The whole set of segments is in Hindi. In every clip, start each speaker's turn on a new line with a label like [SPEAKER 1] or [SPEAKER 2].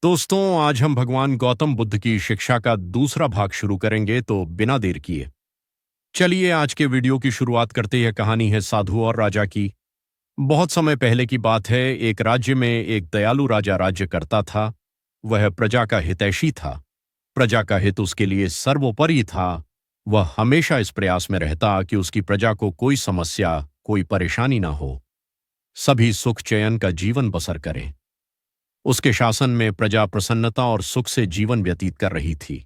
[SPEAKER 1] दोस्तों, आज हम भगवान गौतम बुद्ध की शिक्षा का दूसरा भाग शुरू करेंगे, तो बिना देर किए चलिए आज के वीडियो की शुरुआत करते। यह कहानी है साधु और राजा की। बहुत समय पहले की बात है। एक राज्य में एक दयालु राजा राज्य करता था। वह प्रजा का हितैषी था। प्रजा का हित उसके लिए सर्वोपरि था। वह हमेशा इस प्रयास में रहता कि उसकी प्रजा को कोई समस्या, कोई परेशानी ना हो, सभी सुख चैन का जीवन बसर करें। उसके शासन में प्रजा प्रसन्नता और सुख से जीवन व्यतीत कर रही थी।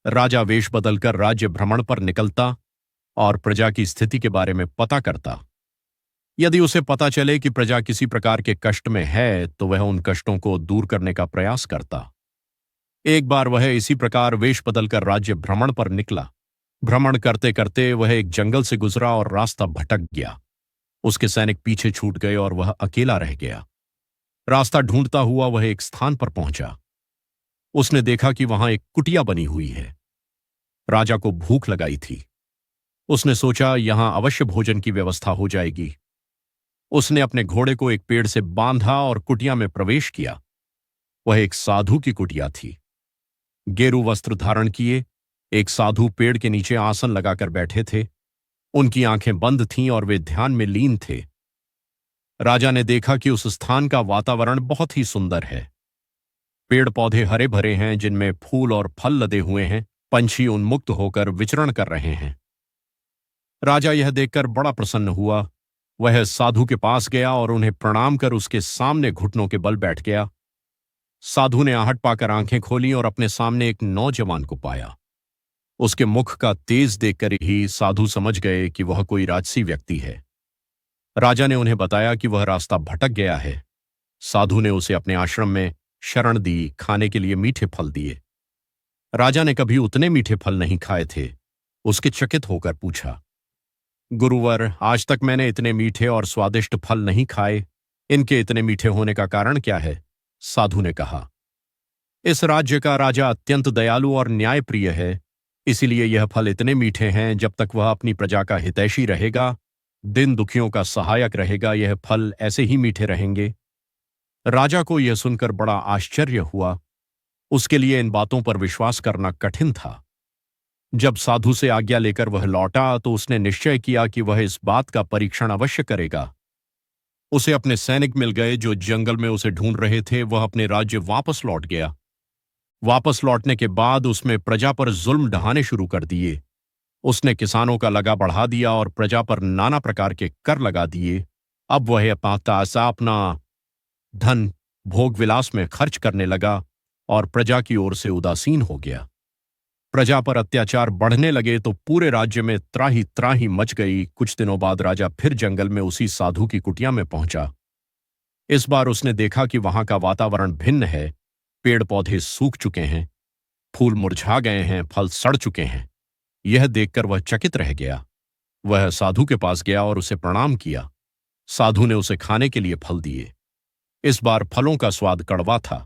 [SPEAKER 1] राजा वेश बदलकर राज्य भ्रमण पर निकलता और प्रजा की स्थिति के बारे में पता करता। यदि उसे पता चले कि प्रजा किसी प्रकार के कष्ट में है, तो वह उन कष्टों को दूर करने का प्रयास करता। एक बार वह इसी प्रकार वेश बदलकर राज्य भ्रमण पर निकला। भ्रमण करते करते वह एक जंगल से गुजरा और रास्ता भटक गया। उसके सैनिक पीछे छूट गए और वह अकेला रह गया। रास्ता ढूंढता हुआ वह एक स्थान पर पहुंचा। उसने देखा कि वहां एक कुटिया बनी हुई है। राजा को भूख लगाई थी। उसने सोचा यहां अवश्य भोजन की व्यवस्था हो जाएगी। उसने अपने घोड़े को एक पेड़ से बांधा और कुटिया में प्रवेश किया। वह एक साधु की कुटिया थी। गेरू वस्त्र धारण किए एक साधु पेड़ के नीचे आसन लगाकर बैठे थे। उनकी आंखें बंद थीं और वे ध्यान में लीन थे। राजा ने देखा कि उस स्थान का वातावरण बहुत ही सुंदर है। पेड़ पौधे हरे भरे हैं, जिनमें फूल और फल लदे हुए हैं। पंछी उन्मुक्त होकर विचरण कर रहे हैं। राजा यह देखकर बड़ा प्रसन्न हुआ। वह साधु के पास गया और उन्हें प्रणाम कर उसके सामने घुटनों के बल बैठ गया। साधु ने आहट पाकर आंखें खोली और अपने सामने एक नौजवान को पाया। उसके मुख का तेज देखकर ही साधु समझ गए कि वह कोई राजसी व्यक्ति है। राजा ने उन्हें बताया कि वह रास्ता भटक गया है। साधु ने उसे अपने आश्रम में शरण दी, खाने के लिए मीठे फल दिए। राजा ने कभी उतने मीठे फल नहीं खाए थे। उसके चकित होकर पूछा, गुरुवर, आज तक मैंने इतने मीठे और स्वादिष्ट फल नहीं खाए। इनके इतने मीठे होने का कारण क्या है? साधु ने कहा, इस राज्य का राजा अत्यंत दयालु और न्यायप्रिय है, इसीलिए यह फल इतने मीठे हैं। जब तक वह अपनी प्रजा का हितैषी रहेगा, दिन दुखियों का सहायक रहेगा, यह फल ऐसे ही मीठे रहेंगे। राजा को यह सुनकर बड़ा आश्चर्य हुआ। उसके लिए इन बातों पर विश्वास करना कठिन था। जब साधु से आज्ञा लेकर वह लौटा, तो उसने निश्चय किया कि वह इस बात का परीक्षण अवश्य करेगा। उसे अपने सैनिक मिल गए जो जंगल में उसे ढूंढ रहे थे। वह अपने राज्य वापस लौट गया। वापस लौटने के बाद उसमें प्रजा पर जुल्म ढहाने शुरू कर दिए। उसने किसानों का लगा बढ़ा दिया और प्रजा पर नाना प्रकार के कर लगा दिए। अब वह अपना धन भोग विलास में खर्च करने लगा और प्रजा की ओर से उदासीन हो गया। प्रजा पर अत्याचार बढ़ने लगे तो पूरे राज्य में त्राही त्राही मच गई। कुछ दिनों बाद राजा फिर जंगल में उसी साधु की कुटिया में पहुंचा। इस बार उसने देखा कि वहां का वातावरण भिन्न है। पेड़ पौधे सूख चुके हैं, फूल मुरझा गए हैं, फल सड़ चुके हैं। यह देखकर वह चकित रह गया। वह साधु के पास गया और उसे प्रणाम किया। साधु ने उसे खाने के लिए फल दिए। इस बार फलों का स्वाद कड़वा था।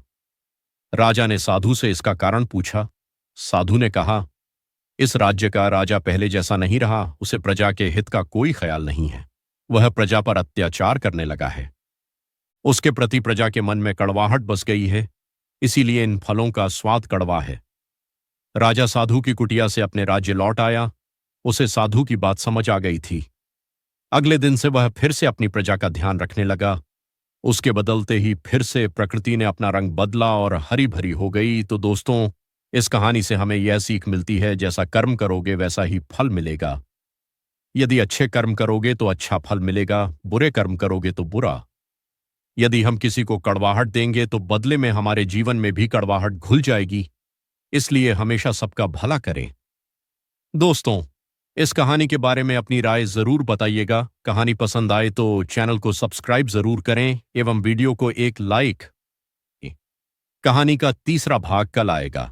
[SPEAKER 1] राजा ने साधु से इसका कारण पूछा। साधु ने कहा, इस राज्य का राजा पहले जैसा नहीं रहा। उसे प्रजा के हित का कोई ख्याल नहीं है। वह प्रजा पर अत्याचार करने लगा है। उसके प्रति प्रजा के मन में कड़वाहट बस गई है, इसीलिए इन फलों का स्वाद कड़वा है। राजा साधु की कुटिया से अपने राज्य लौट आया। उसे साधु की बात समझ आ गई थी। अगले दिन से वह फिर से अपनी प्रजा का ध्यान रखने लगा। उसके बदलते ही फिर से प्रकृति ने अपना रंग बदला और हरी भरी हो गई। तो दोस्तों, इस कहानी से हमें यह सीख मिलती है, जैसा कर्म करोगे वैसा ही फल मिलेगा। यदि अच्छे कर्म करोगे तो अच्छा फल मिलेगा, बुरे कर्म करोगे तो बुरा। यदि हम किसी को कड़वाहट देंगे तो बदले में हमारे जीवन में भी कड़वाहट घुल जाएगी। इसलिए हमेशा सबका भला करें। दोस्तों, इस कहानी के बारे में अपनी राय जरूर बताइएगा। कहानी पसंद आए तो चैनल को सब्सक्राइब जरूर करें एवं वीडियो को एक लाइक। कहानी का तीसरा भाग कल आएगा।